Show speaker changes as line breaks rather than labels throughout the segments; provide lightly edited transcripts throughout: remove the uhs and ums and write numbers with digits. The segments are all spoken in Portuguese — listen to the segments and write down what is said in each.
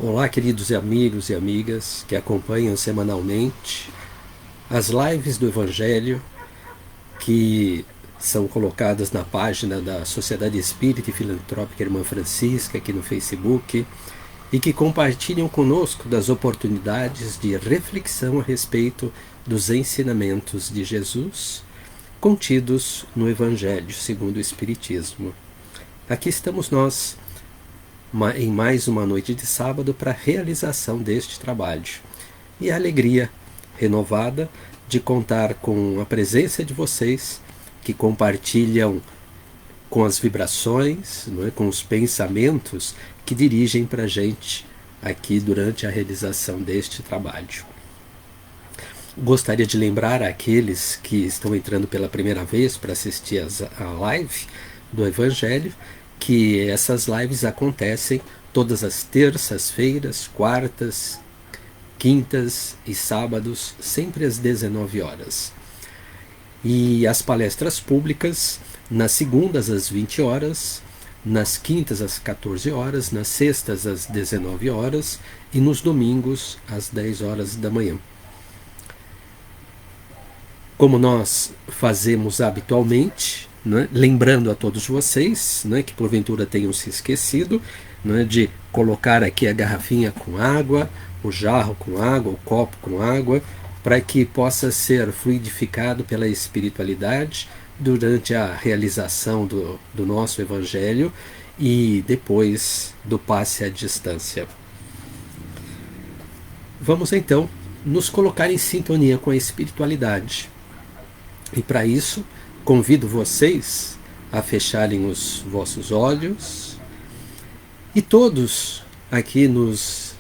Olá, queridos amigos e amigas que acompanham semanalmente as lives do Evangelho que são colocadas na página da Sociedade Espírita e Filantrópica Irmã Francisca aqui no Facebook e que compartilham conosco das oportunidades de reflexão a respeito dos ensinamentos de Jesus contidos no Evangelho segundo o Espiritismo. Aqui estamos nós em mais uma noite de sábado para a realização deste trabalho. E a alegria renovada de contar com a presença de vocês que compartilham com as vibrações, não é, com os pensamentos que dirigem para a gente aqui durante a realização deste trabalho. Gostaria de lembrar àqueles que estão entrando pela primeira vez para assistir a live do Evangelho que essas lives acontecem todas as terças-feiras, quartas, quintas e sábados, sempre às 19 horas. E as palestras públicas nas segundas às 20 horas, nas quintas às 14 horas, nas sextas às 19 horas e nos domingos às 10 horas da manhã. Como nós fazemos habitualmente, né, lembrando a todos vocês, né, que porventura tenham se esquecido, né, de colocar aqui a garrafinha com água, o jarro com água, o copo com água, para que possa ser fluidificado pela espiritualidade durante a realização do nosso Evangelho e depois do passe à distância. Vamos então nos colocar em sintonia com a espiritualidade. E para isso, convido vocês a fecharem os vossos olhos e todos aqui nos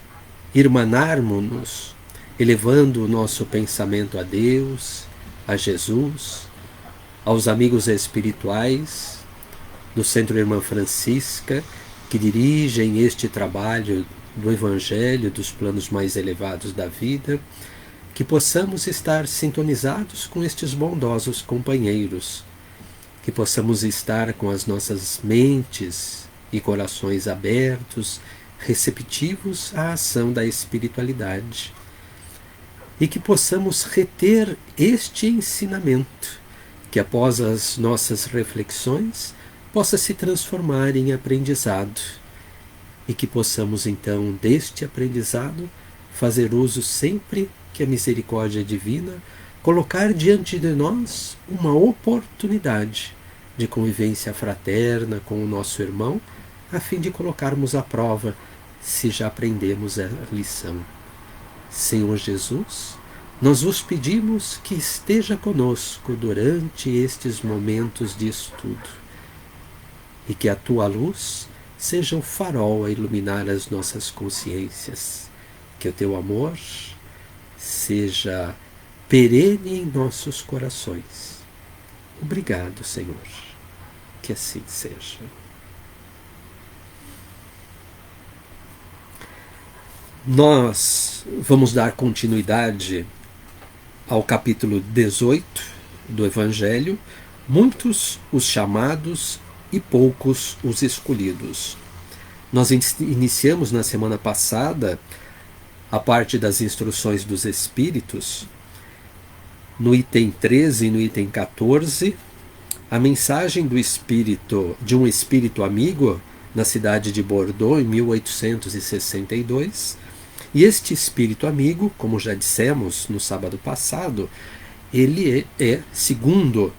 irmanarmos-nos, elevando o nosso pensamento a Deus, a Jesus, aos amigos espirituais do Centro Irmã Francisca, que dirigem este trabalho do Evangelho, dos planos mais elevados da vida, que possamos estar sintonizados com estes bondosos companheiros, que possamos estar com as nossas mentes e corações abertos, receptivos à ação da espiritualidade, e que possamos reter este ensinamento, que após as nossas reflexões possa se transformar em aprendizado, e que possamos então deste aprendizado fazer uso sempre que a misericórdia divina colocar diante de nós uma oportunidade de convivência fraterna com o nosso irmão, a fim de colocarmos à prova se já aprendemos a lição. Senhor Jesus, nós vos pedimos que esteja conosco durante estes momentos de estudo e que a tua luz seja o farol a iluminar as nossas consciências, que o teu amor seja perene em nossos corações. Obrigado, Senhor. Que assim seja. Nós vamos dar continuidade ao capítulo 18 do Evangelho, muitos os chamados e poucos os escolhidos. Nós iniciamos na semana passada a parte das instruções dos Espíritos, no item 13 e no item 14, a mensagem do Espírito, de um Espírito amigo na cidade de Bordeaux, em 1862, e este Espírito amigo, como já dissemos no sábado passado, ele é segundo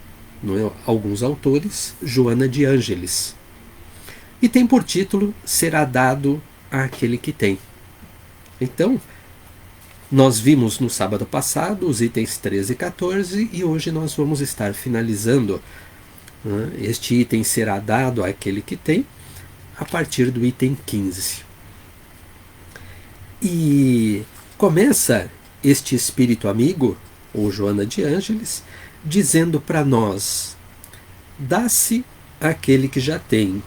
alguns autores, Joana de Ângeles, e tem por título Será Dado àquele que tem. Então, nós vimos no sábado passado os itens 13 e 14 e hoje nós vamos estar finalizando. Este item será dado àquele que tem a partir do item 15. E começa este espírito amigo, ou Joana de Ângeles, dizendo para nós: dá-se àquele que já tem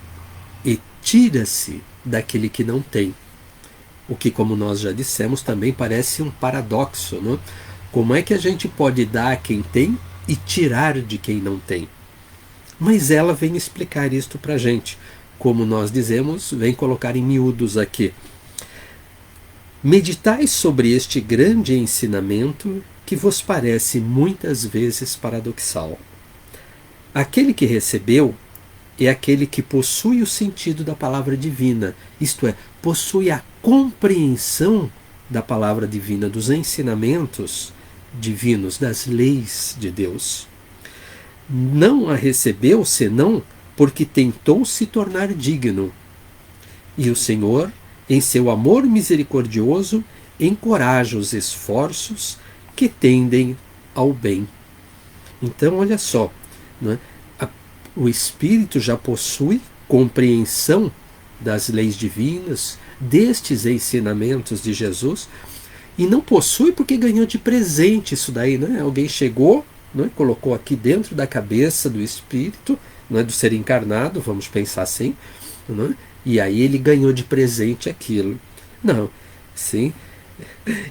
e tira-se daquele que não tem. O que, como nós já dissemos, também parece um paradoxo, não? Como é que a gente pode dar a quem tem e tirar de quem não tem? Mas ela vem explicar isto para a gente. Como nós dizemos, vem colocar em miúdos aqui. Meditai sobre este grande ensinamento que vos parece muitas vezes paradoxal. Aquele que recebeu é aquele que possui o sentido da palavra divina, isto é, possui a compreensão da palavra divina, dos ensinamentos divinos, das leis de Deus. Não a recebeu senão porque tentou se tornar digno. E o Senhor, em seu amor misericordioso, encoraja os esforços que tendem ao bem. Então, olha só, né? O Espírito já possui compreensão das leis divinas, destes ensinamentos de Jesus, e não possui porque ganhou de presente isso daí, né? Alguém chegou, né? Colocou aqui dentro da cabeça do Espírito, né? Do ser encarnado, vamos pensar assim, né? E aí ele ganhou de presente aquilo. Não, sim.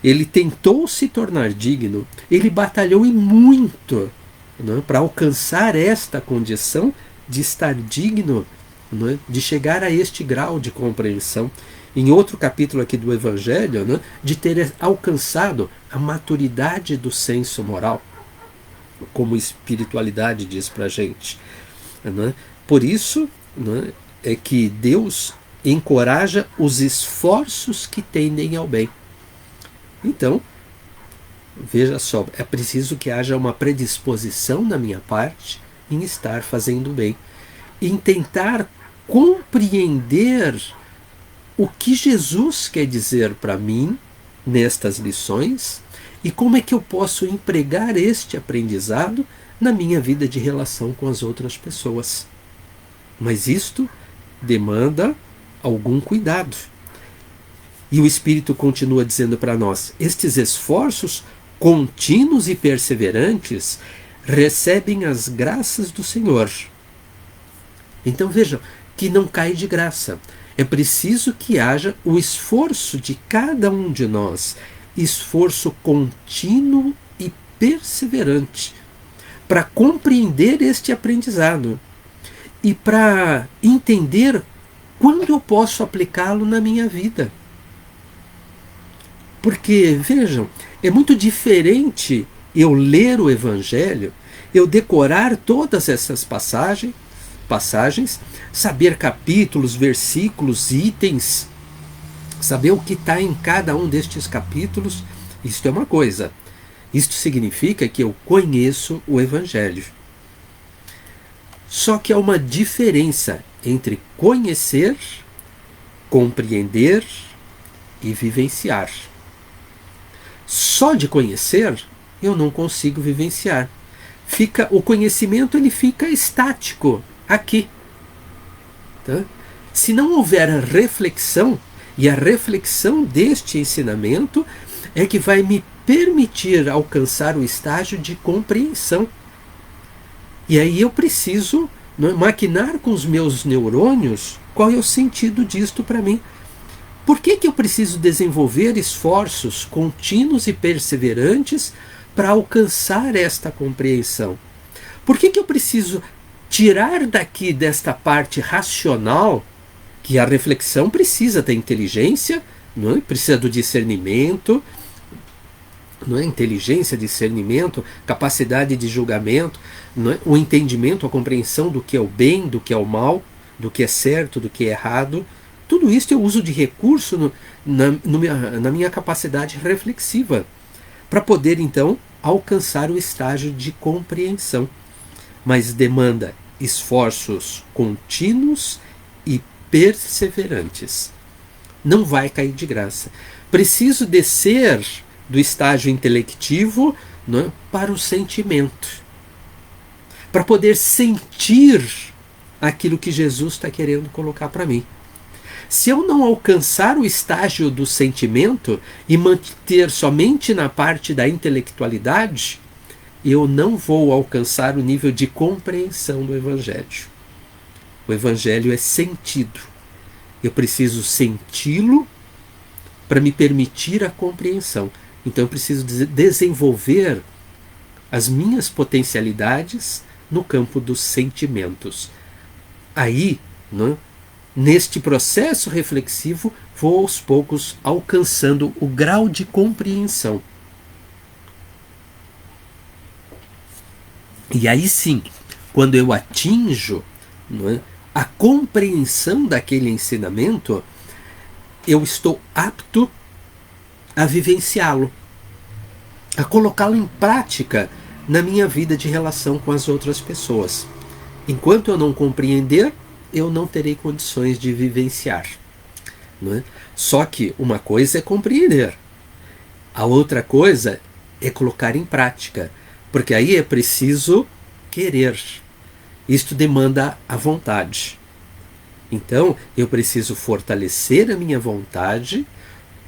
Ele tentou se tornar digno, ele batalhou e muito, né, para alcançar esta condição de estar digno, né, de chegar a este grau de compreensão. Em outro capítulo aqui do Evangelho, né, de ter alcançado a maturidade do senso moral, como espiritualidade diz para a gente. Né. Por isso, né, é que Deus encoraja os esforços que tendem ao bem. Então, veja só, é preciso que haja uma predisposição da minha parte em estar fazendo bem, em tentar compreender o que Jesus quer dizer para mim nestas lições e como é que eu posso empregar este aprendizado na minha vida de relação com as outras pessoas. Mas isto demanda algum cuidado. E o Espírito continua dizendo para nós: estes esforços contínuos e perseverantes recebem as graças do Senhor. Então vejam que não cai de graça. É preciso que haja o esforço de cada um de nós, esforço contínuo e perseverante, para compreender este aprendizado e para entender quando eu posso aplicá-lo na minha vida. Porque, vejam, é muito diferente eu ler o Evangelho, eu decorar todas essas passagens, saber capítulos, versículos, itens, saber o que está em cada um destes capítulos. Isto é uma coisa. Isto significa que eu conheço o Evangelho. Só que há uma diferença entre conhecer, compreender e vivenciar. Só de conhecer eu não consigo vivenciar. O conhecimento ele fica estático aqui. Tá? Se não houver reflexão, e a reflexão deste ensinamento é que vai me permitir alcançar o estágio de compreensão. E aí eu preciso, né, maquinar com os meus neurônios qual é o sentido disto para mim. Por que eu preciso desenvolver esforços contínuos e perseverantes para alcançar esta compreensão? Por que eu preciso tirar daqui desta parte racional, que a reflexão precisa da inteligência, não é? Precisa do discernimento, não é? Inteligência, discernimento, capacidade de julgamento, não é? O entendimento, a compreensão do que é o bem, do que é o mal, do que é certo, do que é errado. Tudo isso eu uso de recurso na minha capacidade reflexiva, para poder então alcançar o estágio de compreensão. Mas demanda esforços contínuos e perseverantes. Não vai cair de graça. Preciso descer do estágio intelectivo, né, para o sentimento, para poder sentir aquilo que Jesus está querendo colocar para mim. Se eu não alcançar o estágio do sentimento e manter somente na parte da intelectualidade, eu não vou alcançar o nível de compreensão do Evangelho. O Evangelho é sentido. Eu preciso senti-lo para me permitir a compreensão. Então eu preciso desenvolver as minhas potencialidades no campo dos sentimentos. Aí, né, neste processo reflexivo, vou aos poucos alcançando o grau de compreensão. E aí sim, quando eu atinjo, não é, a compreensão daquele ensinamento, eu estou apto a vivenciá-lo, a colocá-lo em prática na minha vida de relação com as outras pessoas. Enquanto eu não compreender, eu não terei condições de vivenciar. Não é? Só que uma coisa é compreender, a outra coisa é colocar em prática, porque aí é preciso querer. Isto demanda a vontade. Então, eu preciso fortalecer a minha vontade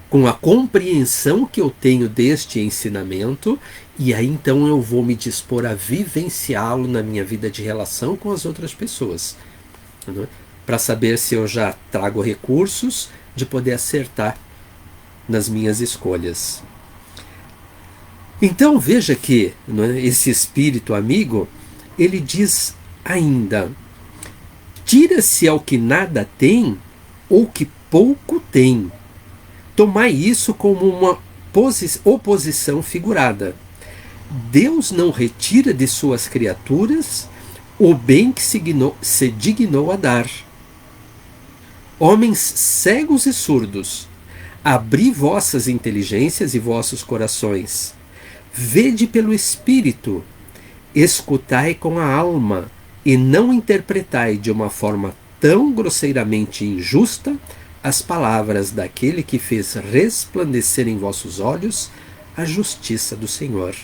com a compreensão que eu tenho deste ensinamento, e aí então eu vou me dispor a vivenciá-lo na minha vida de relação com as outras pessoas, né? Para saber se eu já trago recursos de poder acertar nas minhas escolhas. Então veja que, né, esse espírito amigo, ele diz ainda: tira-se ao que nada tem ou que pouco tem. Tomai isso como uma oposição figurada. Deus não retira de suas criaturas o bem que se dignou a dar. Homens cegos e surdos, abri vossas inteligências e vossos corações. Vede pelo Espírito, escutai com a alma, e não interpretai de uma forma tão grosseiramente injusta as palavras daquele que fez resplandecer em vossos olhos a justiça do Senhor.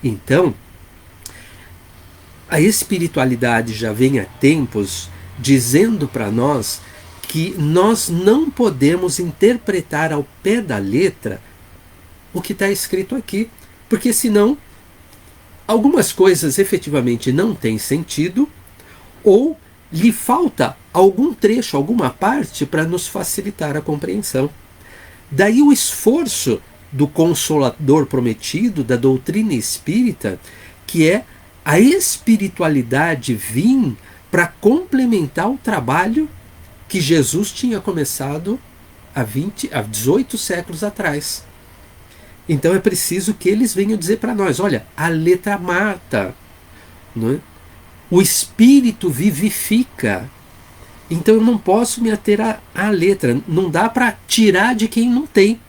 Então, a espiritualidade já vem há tempos dizendo para nós que nós não podemos interpretar ao pé da letra o que está escrito aqui, porque senão algumas coisas efetivamente não têm sentido, ou lhe falta algum trecho, alguma parte para nos facilitar a compreensão. Daí o esforço do Consolador prometido, da doutrina espírita, que é a espiritualidade vir para complementar o trabalho que Jesus tinha começado há 18 séculos atrás. Então é preciso que eles venham dizer para nós: olha, a letra mata, não é? O espírito vivifica. Então eu não posso me ater à letra. Não dá para tirar de quem não tem.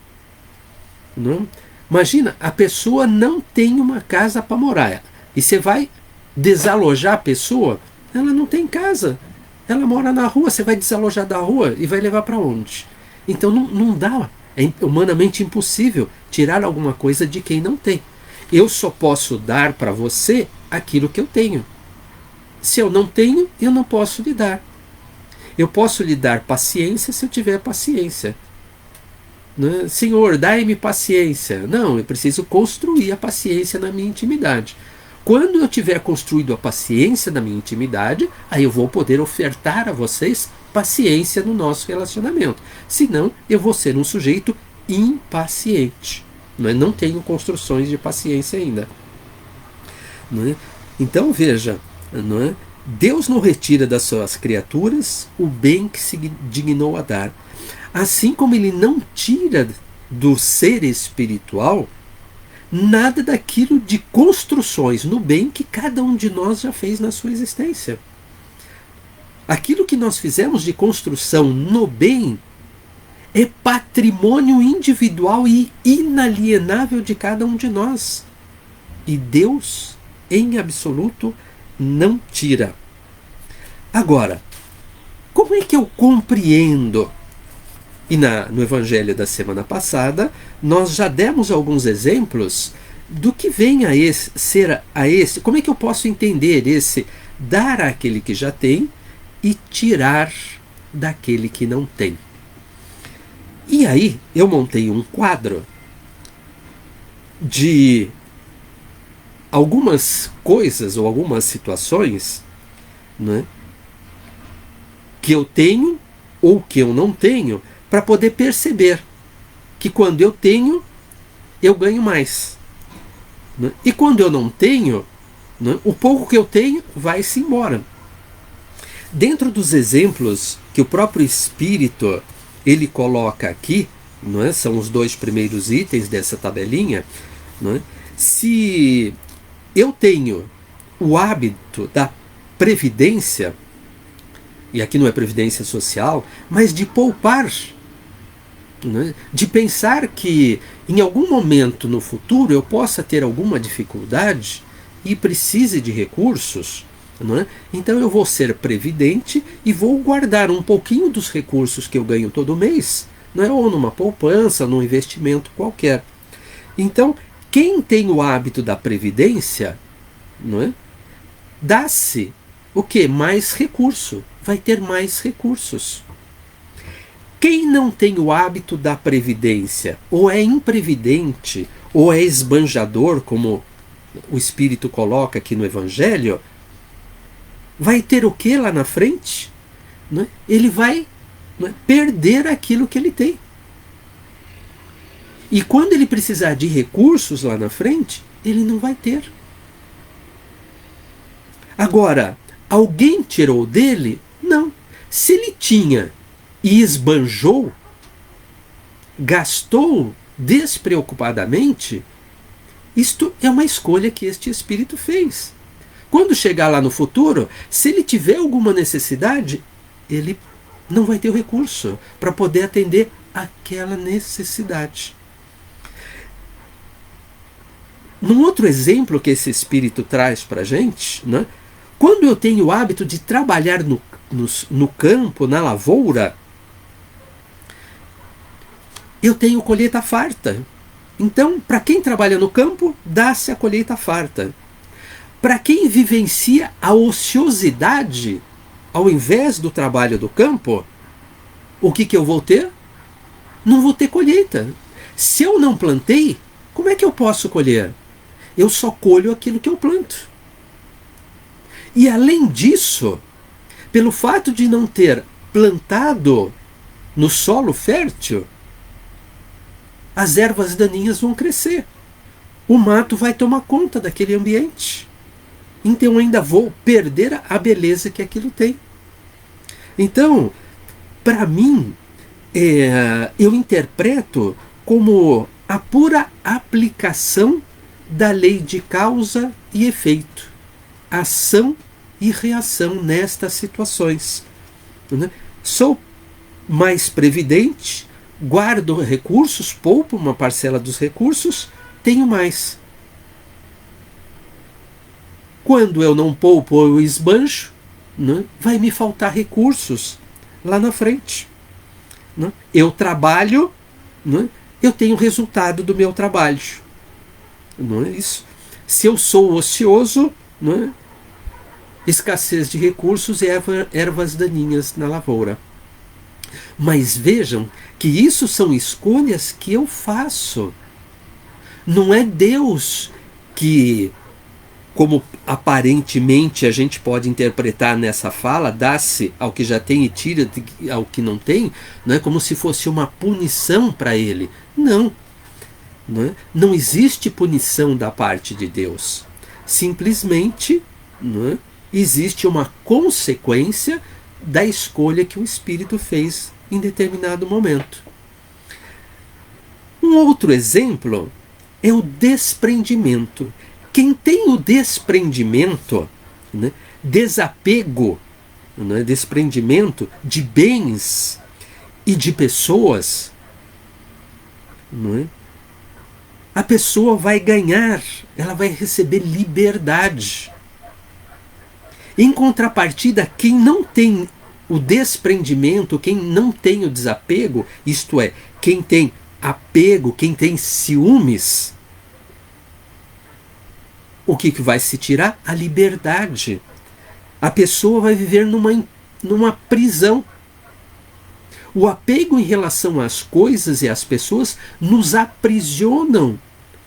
Não? Imagina, a pessoa não tem uma casa para morar. E você vai desalojar a pessoa, ela não tem casa. Ela mora na rua, você vai desalojar da rua e vai levar para onde? Então não dá. É humanamente impossível tirar alguma coisa de quem não tem. Eu só posso dar para você aquilo que eu tenho. Se eu não tenho, eu não posso lhe dar. Eu posso lhe dar paciência se eu tiver paciência. Né? Senhor, dai-me paciência. Não, eu preciso construir a paciência na minha intimidade. Quando eu tiver construído a paciência na minha intimidade, aí eu vou poder ofertar a vocês paciência no nosso relacionamento. Senão, eu vou ser um sujeito impaciente. Não tenho construções de paciência ainda. Não é? Então, veja, não é? Deus não retira das suas criaturas o bem que se dignou a dar. Assim como Ele não tira do ser espiritual nada daquilo de construções no bem que cada um de nós já fez na sua existência. Aquilo que nós fizemos de construção no bem é patrimônio individual e inalienável de cada um de nós. E Deus, em absoluto, não tira. Agora, como é que eu compreendo? E no Evangelho da semana passada, nós já demos alguns exemplos do que vem ser a esse. Como é que eu posso entender esse dar àquele que já tem e tirar daquele que não tem? E aí eu montei um quadro de algumas coisas ou algumas situações, né, que eu tenho ou que eu não tenho, para poder perceber que quando eu tenho, eu ganho mais. Né? E quando eu não tenho, né, o pouco que eu tenho vai-se embora. Dentro dos exemplos que o próprio Espírito ele coloca aqui, não é? São os 2 primeiros itens dessa tabelinha, não é? Se eu tenho o hábito da previdência, e aqui não é previdência social, mas de poupar, né? De pensar que em algum momento no futuro eu possa ter alguma dificuldade e precise de recursos, não é? Então eu vou ser previdente e vou guardar um pouquinho dos recursos que eu ganho todo mês, não é? Ou numa poupança, num investimento qualquer. Então, quem tem o hábito da previdência, não é? Dá-se o quê? Mais recurso. Vai ter mais recursos. Quem não tem o hábito da previdência, ou é imprevidente, ou é esbanjador, como o Espírito coloca aqui no Evangelho, vai ter o que lá na frente? Né? Ele vai, né, perder aquilo que ele tem. E quando ele precisar de recursos lá na frente, ele não vai ter. Agora, alguém tirou dele? Não. Se ele tinha e esbanjou, gastou despreocupadamente, isto é uma escolha que este espírito fez. Quando chegar lá no futuro, se ele tiver alguma necessidade, ele não vai ter o recurso para poder atender aquela necessidade. Num outro exemplo que esse espírito traz para a gente, né? Quando eu tenho o hábito de trabalhar no campo, na lavoura, eu tenho colheita farta. Então, para quem trabalha no campo, dá-se a colheita farta. Para quem vivencia a ociosidade, ao invés do trabalho do campo, o que eu vou ter? Não vou ter colheita. Se eu não plantei, como é que eu posso colher? Eu só colho aquilo que eu planto. E além disso, pelo fato de não ter plantado no solo fértil, as ervas daninhas vão crescer. O mato vai tomar conta daquele ambiente. Então eu ainda vou perder a beleza que aquilo tem. Então, para mim, eu interpreto como a pura aplicação da lei de causa e efeito. Ação e reação nestas situações. Sou mais previdente, guardo recursos, poupo uma parcela dos recursos, tenho mais. Quando eu não poupo ou eu esbanjo, vai me faltar recursos lá na frente. Eu trabalho, eu tenho resultado do meu trabalho. Não é isso? Se eu sou ocioso, escassez de recursos e ervas daninhas na lavoura. Mas vejam que isso são escolhas que eu faço. Não é Deus que, como aparentemente a gente pode interpretar nessa fala, dá-se ao que já tem e tira ao que não tem, não é como se fosse uma punição para ele. Não. Não existe punição da parte de Deus. Simplesmente existe uma consequência da escolha que o espírito fez em determinado momento. Um outro exemplo é o desprendimento. Quem tem o desprendimento, desapego, desprendimento de bens e de pessoas, a pessoa vai ganhar, ela vai receber liberdade. Em contrapartida, quem não tem o desprendimento, quem não tem o desapego, isto é, quem tem apego, quem tem ciúmes, o que vai se tirar? A liberdade. A pessoa vai viver numa prisão. O apego em relação às coisas e às pessoas nos aprisionam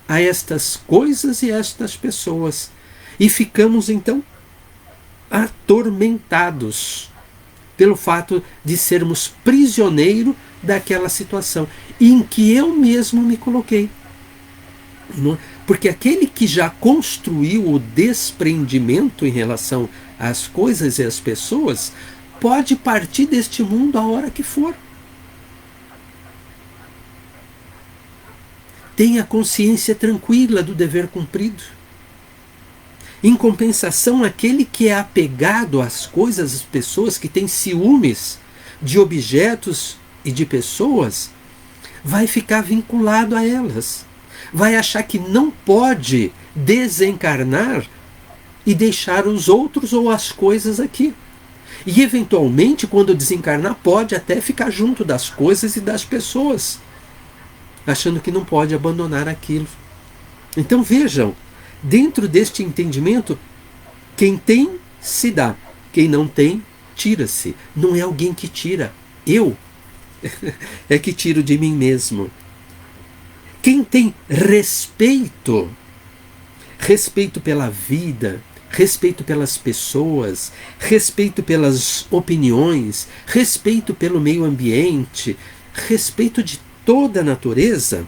a estas coisas e a estas pessoas. E ficamos, então, atormentados pelo fato de sermos prisioneiros daquela situação em que eu mesmo me coloquei. Porque aquele que já construiu o desprendimento em relação as coisas e as pessoas, pode partir deste mundo a hora que for. Tenha consciência tranquila do dever cumprido. Em compensação, aquele que é apegado às coisas, às pessoas, que tem ciúmes de objetos e de pessoas, vai ficar vinculado a elas. Vai achar que não pode desencarnar e deixar os outros ou as coisas aqui. E eventualmente, quando desencarnar, pode até ficar junto das coisas e das pessoas, achando que não pode abandonar aquilo. Então vejam, dentro deste entendimento, quem tem, se dá. Quem não tem, tira-se. Não é alguém que tira. Eu é que tiro de mim mesmo. Quem tem respeito, respeito pela vida, respeito pelas pessoas, respeito pelas opiniões, respeito pelo meio ambiente, respeito de toda a natureza,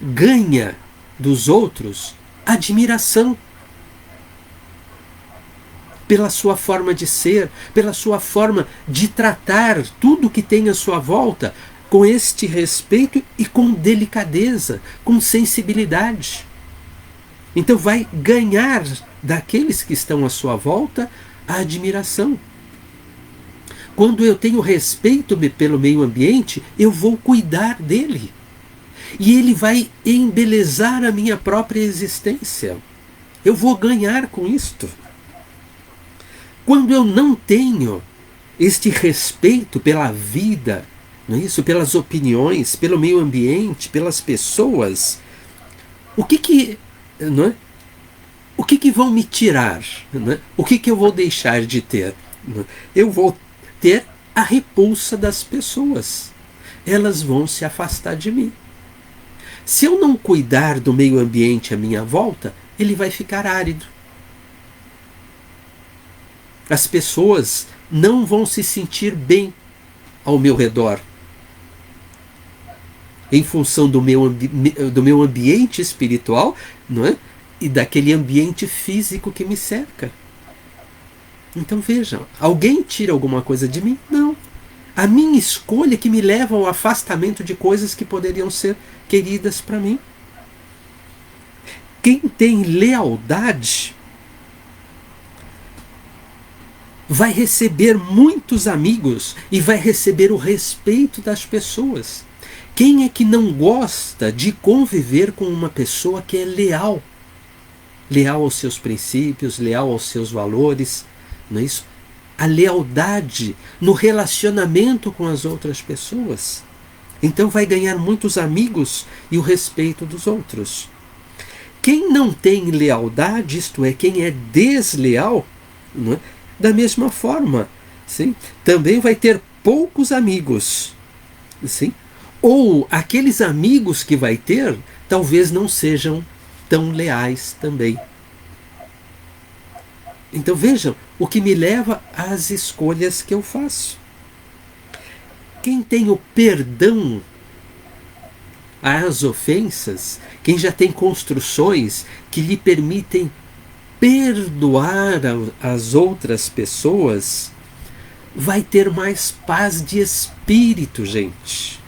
ganha dos outros admiração pela sua forma de ser, pela sua forma de tratar tudo que tem à sua volta com este respeito e com delicadeza, com sensibilidade. Então vai ganhar daqueles que estão à sua volta a admiração. Quando eu tenho respeito pelo meio ambiente, eu vou cuidar dele. E ele vai embelezar a minha própria existência. Eu vou ganhar com isto. Quando eu não tenho este respeito pela vida, não é isso? Pelas opiniões, pelo meio ambiente, pelas pessoas, o que não é? O que vão me tirar? Não é? O que eu vou deixar de ter? Não é? Eu vou ter a repulsa das pessoas. Elas vão se afastar de mim. Se eu não cuidar do meio ambiente à minha volta, ele vai ficar árido. As pessoas não vão se sentir bem ao meu redor, em função do meu ambiente espiritual, não é? E daquele ambiente físico que me cerca. Então vejam, alguém tira alguma coisa de mim? Não. A minha escolha que me leva ao afastamento de coisas que poderiam ser queridas para mim. Quem tem lealdade vai receber muitos amigos e vai receber o respeito das pessoas. Quem é que não gosta de conviver com uma pessoa que é leal? Leal aos seus princípios, leal aos seus valores, não é isso? A lealdade no relacionamento com as outras pessoas. Então vai ganhar muitos amigos e o respeito dos outros. Quem não tem lealdade, isto é, quem é desleal, não é? Da mesma forma, sim, também vai ter poucos amigos. Sim? Ou aqueles amigos que vai ter, talvez não sejam tão leais também. Então vejam, o que me leva às escolhas que eu faço. Quem tem o perdão às ofensas, quem já tem construções que lhe permitem perdoar as outras pessoas, vai ter mais paz de espírito, gente.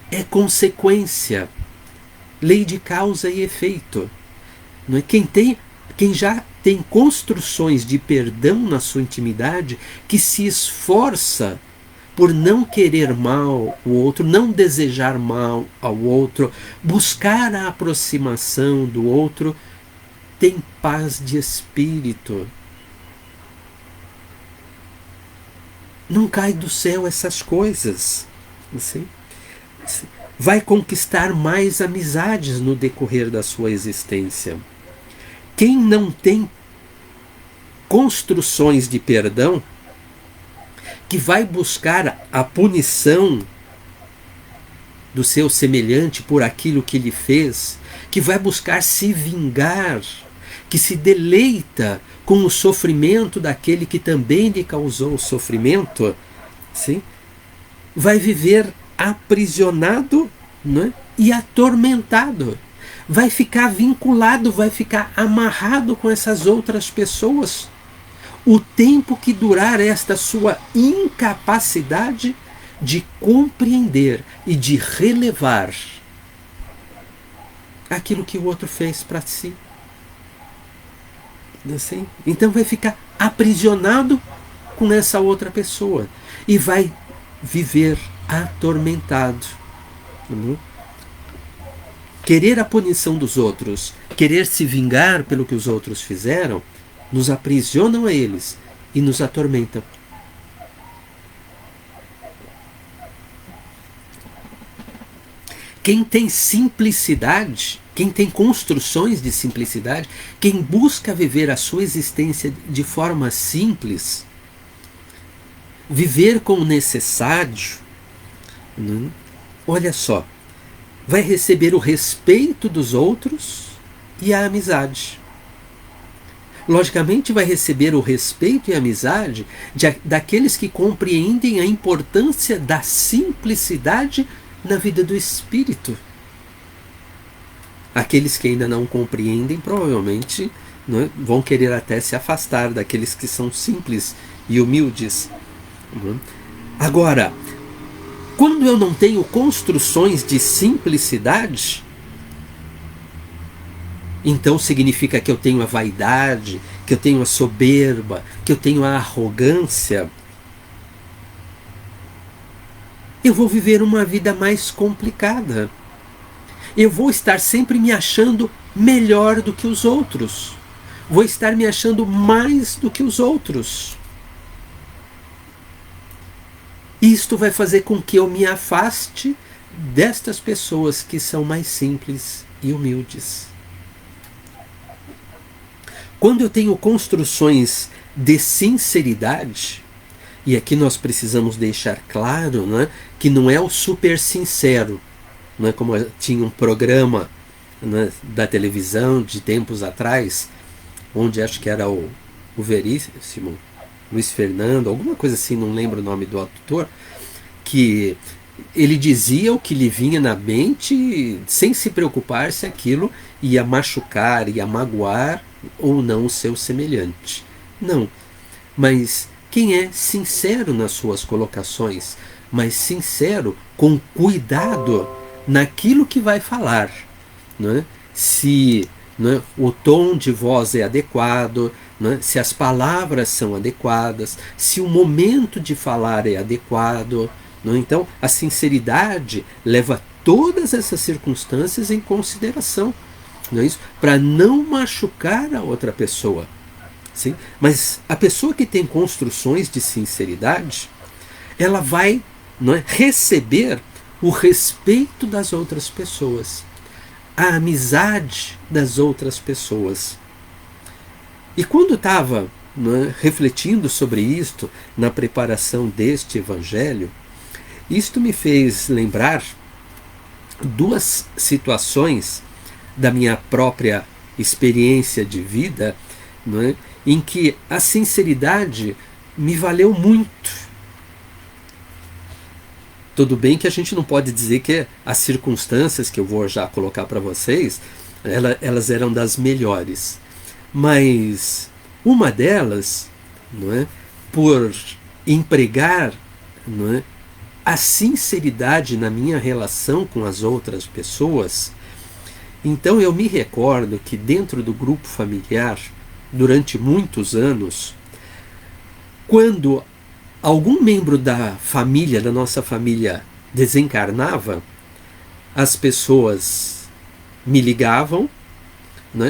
É consequência, lei de causa e efeito. Não é? Quem já tem construções de perdão na sua intimidade, que se esforça por não querer mal o outro, não desejar mal ao outro, buscar a aproximação do outro, tem paz de espírito. Não cai do céu essas coisas. Assim. Vai conquistar mais amizades no decorrer da sua existência. Quem não tem construções de perdão, que vai buscar a punição do seu semelhante por aquilo que lhe fez, que vai buscar se vingar, que se deleita com o sofrimento daquele que também lhe causou o sofrimento, sim? Vai viver aprisionado, né? E atormentado. vai ficar vinculado, vai ficar amarrado com essas outras pessoas. O tempo que durar esta sua incapacidade de compreender e de relevar aquilo que o outro fez para si. Assim? Então vai ficar aprisionado com essa outra pessoa e vai viver atormentado. Querer a punição dos outros, querer se vingar pelo que os outros fizeram, nos aprisionam a eles e nos atormentam. Quem tem simplicidade, quem tem construções de simplicidade, quem busca viver a sua existência de forma simples, viver com o necessário, olha só, vai receber o respeito dos outros e a amizade. Logicamente vai receber o respeito e a amizade daqueles que compreendem a importância da simplicidade na vida do espírito. Aqueles que ainda não compreendem provavelmente vão querer até se afastar daqueles que são simples e humildes. Agora, quando eu não tenho construções de simplicidade, então significa que eu tenho a vaidade, que eu tenho a soberba, que eu tenho a arrogância. Eu vou viver uma vida mais complicada. Eu vou estar sempre me achando melhor do que os outros. Vou estar me achando mais do que os outros. Isto vai fazer com que eu me afaste destas pessoas que são mais simples e humildes. Quando eu tenho construções de sinceridade, e aqui nós precisamos deixar claro, que não é o super sincero, como tinha um programa da televisão de tempos atrás, onde acho que era o Veríssimo, Luiz Fernando, alguma coisa assim, não lembro o nome do autor, que ele dizia o que lhe vinha na mente sem se preocupar se aquilo ia machucar, ia magoar ou não o seu semelhante. Não, mas quem é sincero nas suas colocações, mas sincero com cuidado naquilo que vai falar, se o tom de voz é adequado, se as palavras são adequadas, se o momento de falar é adequado. Então a sinceridade leva todas essas circunstâncias em consideração, para não machucar a outra pessoa. Sim? Mas a pessoa que tem construções de sinceridade, ela vai receber o respeito das outras pessoas, a amizade das outras pessoas. E quando estava refletindo sobre isto na preparação deste evangelho, isto me fez lembrar duas situações da minha própria experiência de vida, em que a sinceridade me valeu muito. Tudo bem que a gente não pode dizer que as circunstâncias que eu vou já colocar para vocês, elas eram das melhores. Mas uma delas, por empregar a sinceridade na minha relação com as outras pessoas, então eu me recordo que dentro do grupo familiar, durante muitos anos, quando algum membro da família, da nossa família, desencarnava, as pessoas me ligavam,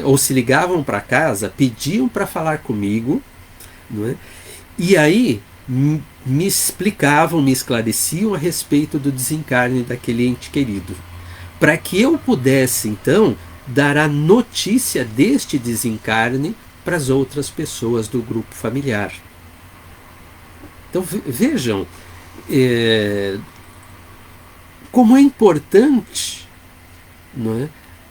ou se ligavam para casa, pediam para falar comigo, e aí me explicavam, me esclareciam a respeito do desencarne daquele ente querido, para que eu pudesse então dar a notícia deste desencarne para as outras pessoas do grupo familiar. Então vejam como é importante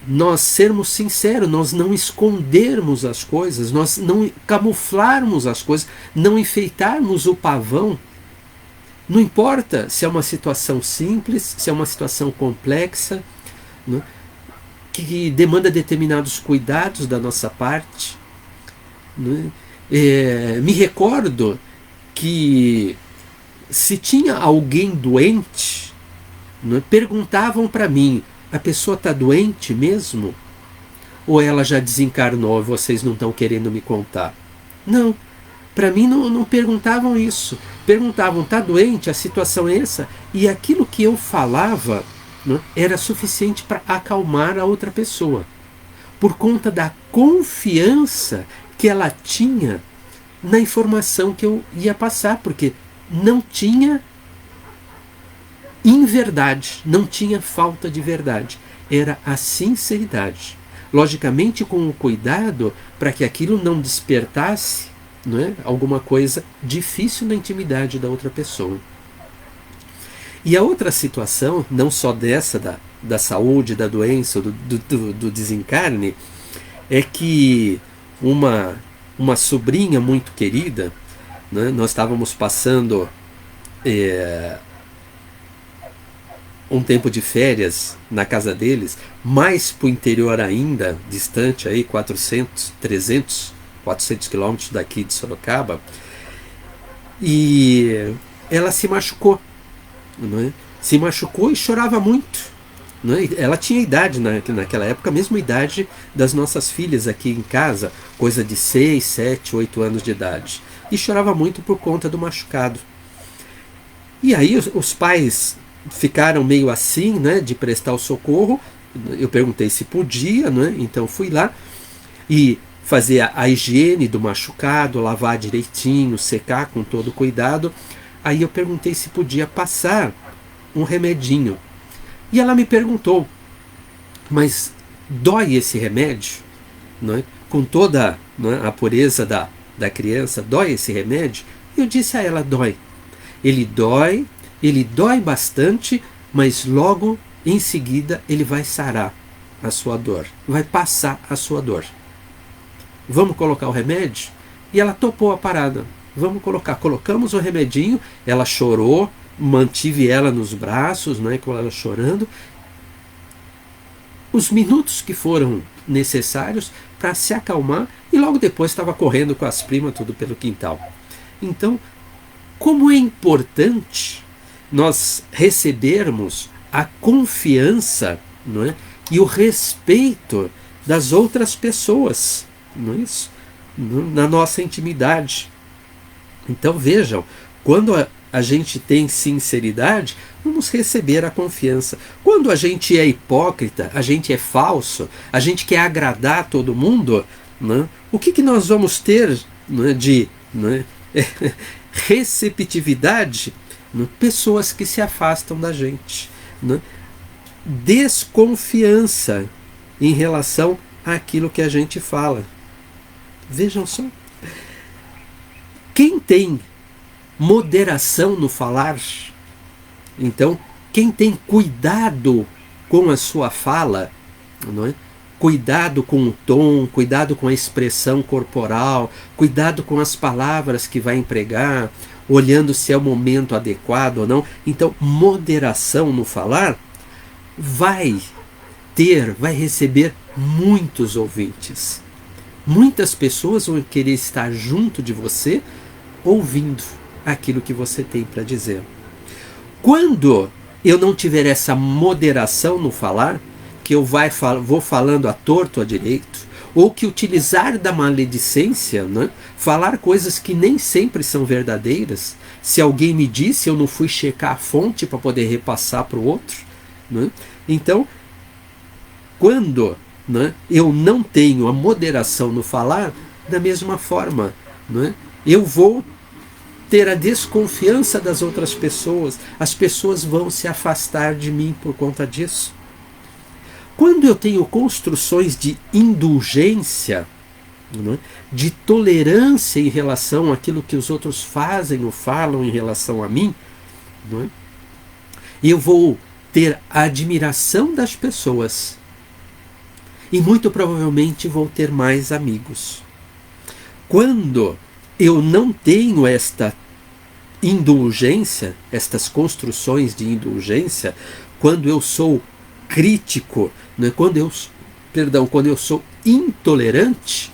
nós sermos sinceros, nós não escondermos as coisas, nós não camuflarmos as coisas, não enfeitarmos o pavão. Não importa se é uma situação simples, se é uma situação complexa, que demanda determinados cuidados da nossa parte. Né? Me recordo que se tinha alguém doente, né, perguntavam para mim: a pessoa está doente mesmo? Ou ela já desencarnou e vocês não estão querendo me contar? Não, para mim não perguntavam isso. Perguntavam: está doente? A situação é essa? E aquilo que eu falava, né, era suficiente para acalmar a outra pessoa, por conta da confiança que ela tinha na informação que eu ia passar, porque não tinha inverdade, não tinha falta de verdade, era a sinceridade. Logicamente com o cuidado para que aquilo não despertasse, não é, alguma coisa difícil na intimidade da outra pessoa. E a outra situação, não só dessa da saúde, da doença, do desencarne, é que uma sobrinha muito querida, né, nós estávamos passando um tempo de férias na casa deles, mais para o interior ainda, distante aí, 400 quilômetros daqui de Sorocaba, e ela se machucou, não é? Se machucou e chorava muito. Não é? Ela tinha idade naquela época, a mesma idade das nossas filhas aqui em casa, coisa de 6, 7, 8 anos de idade, e chorava muito por conta do machucado. E aí os pais ficaram meio assim, né, de prestar o socorro. Eu perguntei se podia, né, então fui lá e fazer a higiene do machucado, lavar direitinho, secar com todo cuidado. Aí eu perguntei se podia passar um remedinho. E ela me perguntou: mas dói esse remédio? Não é? Com toda, não é, a pureza da criança, dói esse remédio? Eu disse a ela: dói. Ele dói bastante, mas logo em seguida ele vai sarar a sua dor, vai passar a sua dor. Vamos colocar o remédio? E ela topou a parada. Vamos colocar. Colocamos o remedinho, ela chorou, mantive ela nos braços, né, com ela chorando. Os minutos que foram necessários para se acalmar, e logo depois estava correndo com as primas tudo pelo quintal. Então, como é importante nós recebermos a confiança, não é, e o respeito das outras pessoas, não é isso? Na nossa intimidade. Então vejam, quando a gente tem sinceridade, vamos receber a confiança. Quando a gente é hipócrita, a gente é falso, a gente quer agradar todo mundo, né? O que nós vamos ter, né, de, né, receptividade? Né? Pessoas que se afastam da gente. Né? Desconfiança em relação àquilo que a gente fala. Vejam só. Quem tem moderação no falar, então, quem tem cuidado com a sua fala, não é? Cuidado com o tom, cuidado com a expressão corporal, cuidado com as palavras que vai empregar, olhando se é o momento adequado ou não. Então, moderação no falar vai receber muitos ouvintes. Muitas pessoas vão querer estar junto de você, ouvindo aquilo que você tem para dizer. Quando eu não tiver essa moderação no falar, que eu vou falando à torto à direito, ou que utilizar da maledicência, né? Falar coisas que nem sempre são verdadeiras. Se alguém me disse, eu não fui checar a fonte para poder repassar para o outro. Né? Então, quando, né, eu não tenho a moderação no falar, da mesma forma, né, eu vou ter a desconfiança das outras pessoas, as pessoas vão se afastar de mim por conta disso. Quando eu tenho construções de indulgência, né, de tolerância em relação àquilo que os outros fazem ou falam em relação a mim, né, eu vou ter a admiração das pessoas e muito provavelmente vou ter mais amigos. Quando eu não tenho esta indulgência, estas construções de indulgência, quando eu sou crítico, né, quando eu perdão, quando eu sou intolerante,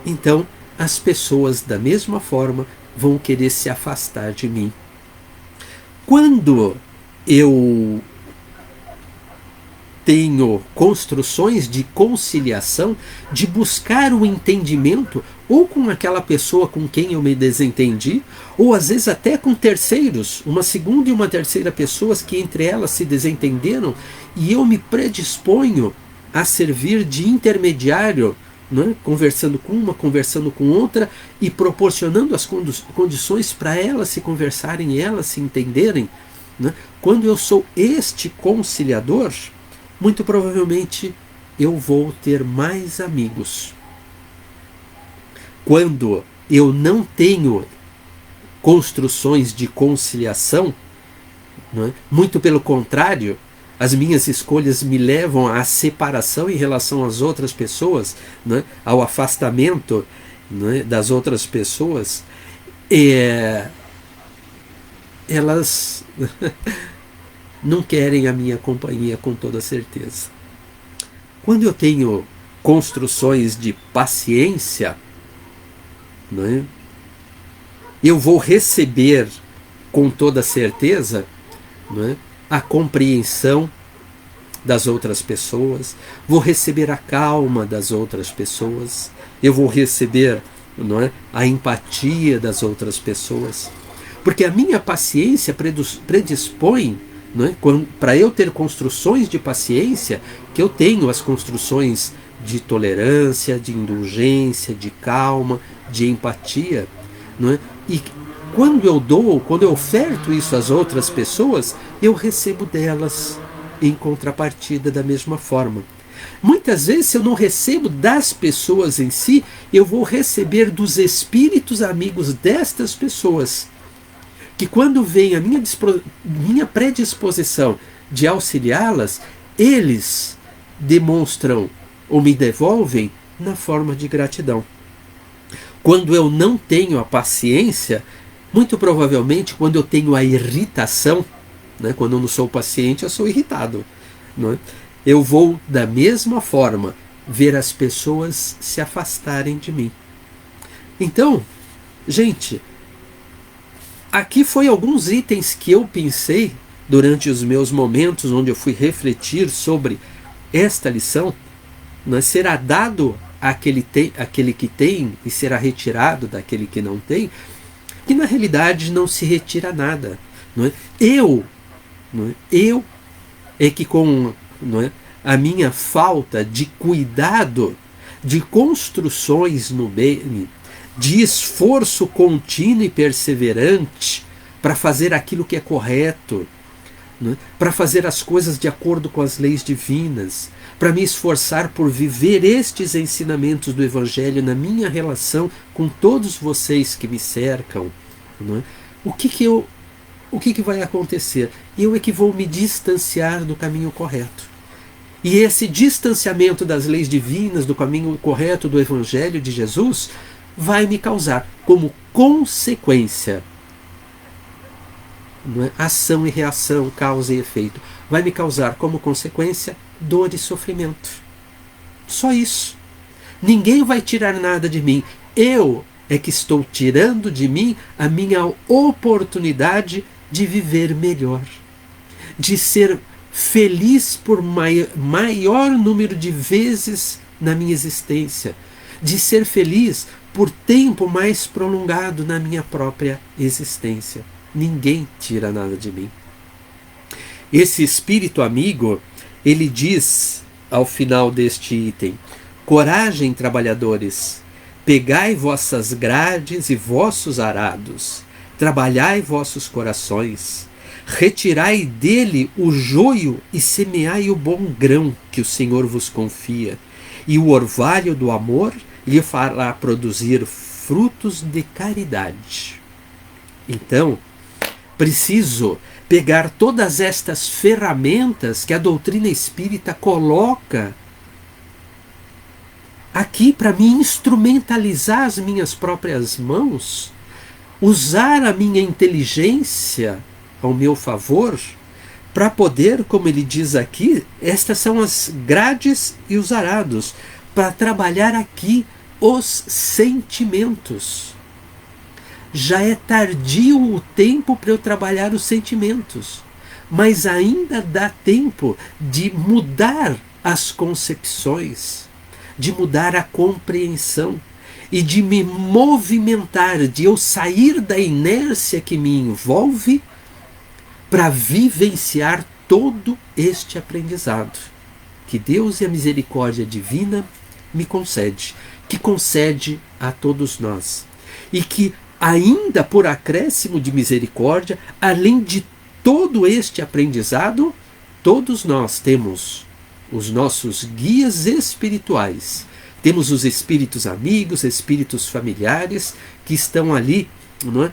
então as pessoas da mesma forma vão querer se afastar de mim. Quando eu tenho construções de conciliação, de buscar o entendimento, ou com aquela pessoa com quem eu me desentendi, ou às vezes até com terceiros, uma segunda e uma terceira pessoas que entre elas se desentenderam, e eu me predisponho a servir de intermediário, né? Conversando com uma, conversando com outra, e proporcionando as condições para elas se conversarem e elas se entenderem, né? Quando eu sou este conciliador, muito provavelmente eu vou ter mais amigos. Quando eu não tenho construções de conciliação, né? Muito pelo contrário, as minhas escolhas me levam à separação em relação às outras pessoas, né? Ao afastamento, né? Das outras pessoas, elas não querem a minha companhia com toda certeza. Quando eu tenho construções de paciência, né, eu vou receber com toda certeza, né, a compreensão das outras pessoas, vou receber a calma das outras pessoas, eu vou receber, não é, a empatia das outras pessoas, porque a minha paciência predispõe, para eu ter construções de paciência, que eu tenho as construções de tolerância, de indulgência, de calma, de empatia, não é? E quando eu dou, quando eu oferto isso às outras pessoas, eu recebo delas em contrapartida da mesma forma. Muitas vezes, se eu não recebo das pessoas em si, eu vou receber dos espíritos amigos destas pessoas, que quando vem a minha predisposição de auxiliá-las, eles demonstram ou me devolvem na forma de gratidão. Quando eu não tenho a paciência, muito provavelmente quando eu tenho a irritação, né, quando eu não sou paciente, eu sou irritado, não é? Eu vou da mesma forma ver as pessoas se afastarem de mim. Então, gente, aqui foi alguns itens que eu pensei durante os meus momentos onde eu fui refletir sobre esta lição, né? Será dado àquele que tem e será retirado daquele que não tem, que na realidade não se retira nada. Não é? Eu é que com, não é, a minha falta de cuidado, de construções no bem, de esforço contínuo e perseverante para fazer aquilo que é correto, né? Para fazer as coisas de acordo com as leis divinas, para me esforçar por viver estes ensinamentos do Evangelho na minha relação com todos vocês que me cercam, né? O que vai acontecer? Eu é que vou me distanciar do caminho correto. E esse distanciamento das leis divinas, do caminho correto do Evangelho de Jesus, vai me causar, como consequência, não é? Ação e reação, causa e efeito, vai me causar como consequência dor e sofrimento. Só isso. Ninguém vai tirar nada de mim. Eu é que estou tirando de mim a minha oportunidade de viver melhor, de ser feliz por maior número de vezes na minha existência, de ser feliz por tempo mais prolongado na minha própria existência. Ninguém tira nada de mim. Esse espírito amigo, ele diz ao final deste item: coragem, trabalhadores, pegai vossas grades e vossos arados, trabalhai vossos corações, retirai dele o joio e semeai o bom grão que o Senhor vos confia, e o orvalho do amor lhe fará produzir frutos de caridade. Então, preciso pegar todas estas ferramentas que a doutrina espírita coloca aqui para me instrumentalizar as minhas próprias mãos, usar a minha inteligência ao meu favor, para poder, como ele diz aqui, estas são as grades e os arados, para trabalhar aqui os sentimentos. Já é tardio o tempo para eu trabalhar os sentimentos, mas ainda dá tempo de mudar as concepções, de mudar a compreensão e de me movimentar, de eu sair da inércia que me envolve para vivenciar todo este aprendizado que Deus e a misericórdia divina me concede, que concede a todos nós, e que ainda por acréscimo de misericórdia, além de todo este aprendizado, todos nós temos os nossos guias espirituais, temos os espíritos amigos, espíritos familiares que estão ali, não é,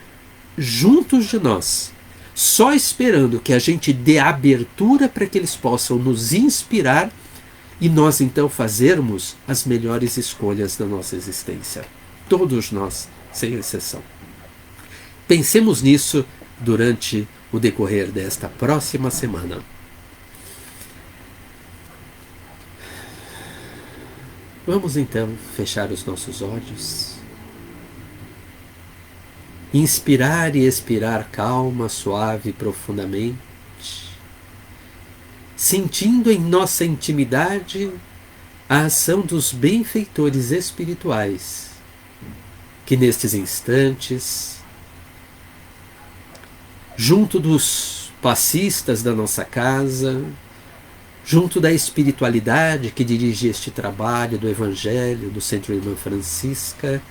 juntos de nós, só esperando que a gente dê abertura para que eles possam nos inspirar e nós então fazermos as melhores escolhas da nossa existência. Todos nós, sem exceção. Pensemos nisso durante o decorrer desta próxima semana. Vamos então fechar os nossos olhos, inspirar e expirar calma, suave e profundamente, sentindo em nossa intimidade a ação dos benfeitores espirituais, que nestes instantes, junto dos passistas da nossa casa, junto da espiritualidade que dirige este trabalho do Evangelho, do Centro Irmã Francisca,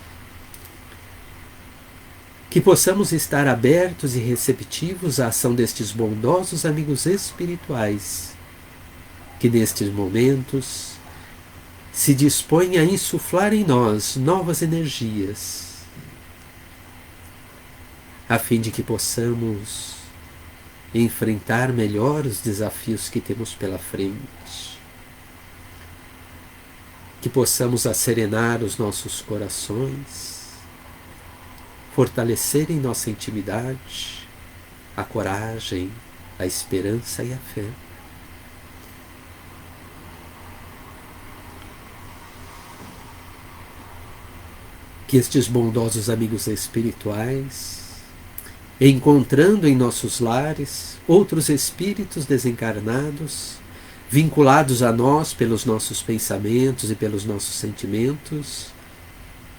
que possamos estar abertos e receptivos à ação destes bondosos amigos espirituais, que nestes momentos se dispõem a insuflar em nós novas energias, a fim de que possamos enfrentar melhor os desafios que temos pela frente, que possamos acerenar os nossos corações, fortalecer em nossa intimidade a coragem, a esperança e a fé. Que estes bondosos amigos espirituais, encontrando em nossos lares outros espíritos desencarnados, vinculados a nós pelos nossos pensamentos e pelos nossos sentimentos,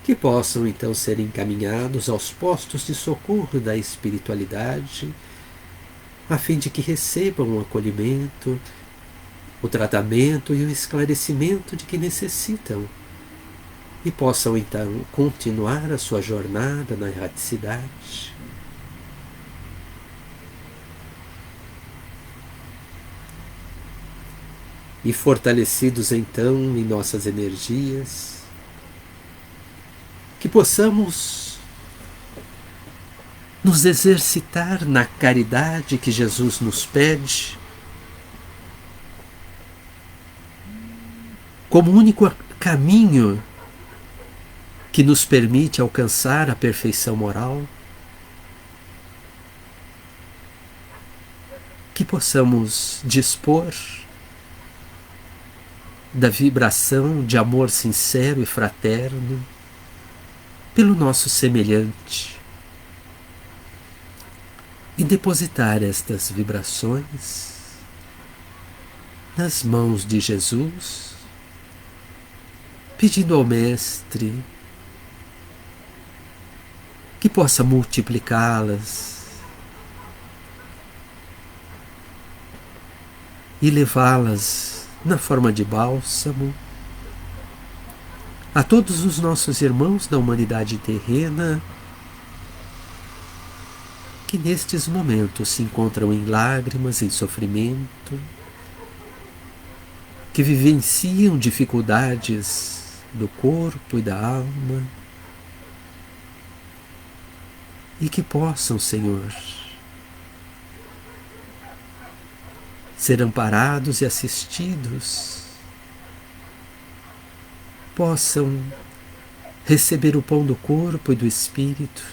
que possam então ser encaminhados aos postos de socorro da espiritualidade, a fim de que recebam o acolhimento, o tratamento e o esclarecimento de que necessitam, e possam então continuar a sua jornada na erraticidade. E fortalecidos então em nossas energias, que possamos nos exercitar na caridade que Jesus nos pede, como único caminho que nos permite alcançar a perfeição moral, que possamos dispor da vibração de amor sincero e fraterno pelo nosso semelhante e depositar estas vibrações nas mãos de Jesus, pedindo ao Mestre que possa multiplicá-las e levá-las na forma de bálsamo a todos os nossos irmãos da humanidade terrena que nestes momentos se encontram em lágrimas, em sofrimento, que vivenciam dificuldades do corpo e da alma, e que possam, Senhor, ser amparados e assistidos, possam receber o pão do corpo e do espírito,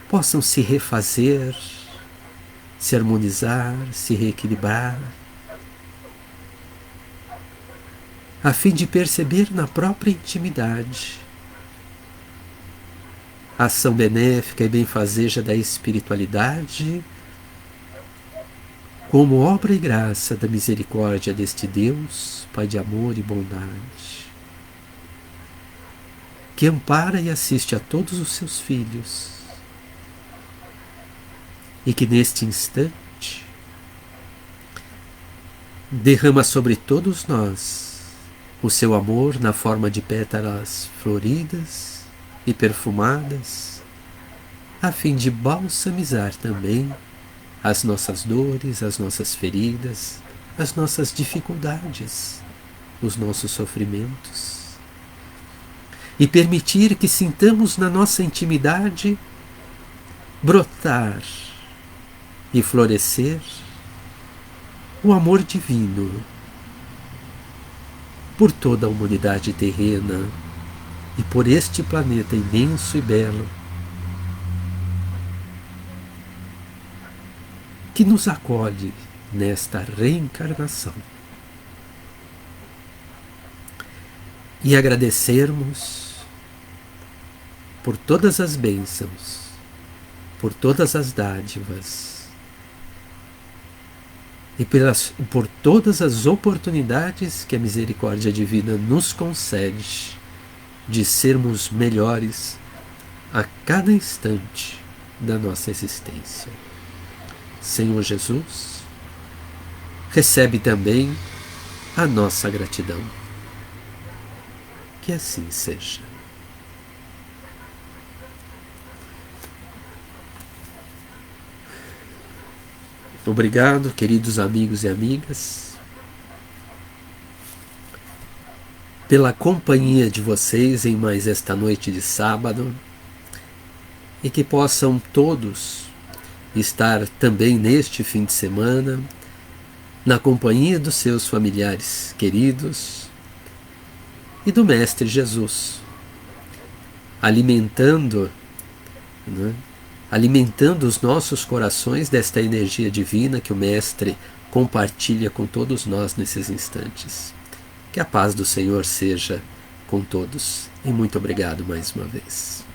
possam se refazer se harmonizar, se reequilibrar, a fim de perceber na própria intimidade a ação benéfica e benfazeja da espiritualidade como obra e graça da misericórdia deste Deus, Pai de amor e bondade, que ampara e assiste a todos os seus filhos, e que neste instante derrama sobre todos nós o seu amor na forma de pétalas floridas e perfumadas, a fim de balsamizar também as nossas dores, as nossas feridas, as nossas dificuldades, os nossos sofrimentos, e permitir que sintamos na nossa intimidade brotar e florescer o amor divino por toda a humanidade terrena e por este planeta imenso e belo que nos acolhe nesta reencarnação. E agradecermos por todas as bênçãos, por todas as dádivas e por todas as oportunidades que a misericórdia divina nos concede de sermos melhores a cada instante da nossa existência. Senhor Jesus, recebe também a nossa gratidão. Que assim seja. Obrigado, queridos amigos e amigas, pela companhia de vocês em mais esta noite de sábado, e que possam todos estar também neste fim de semana na companhia dos seus familiares queridos e do Mestre Jesus, alimentando os nossos corações desta energia divina que o Mestre compartilha com todos nós nesses instantes. Que a paz do Senhor seja com todos. E muito obrigado mais uma vez.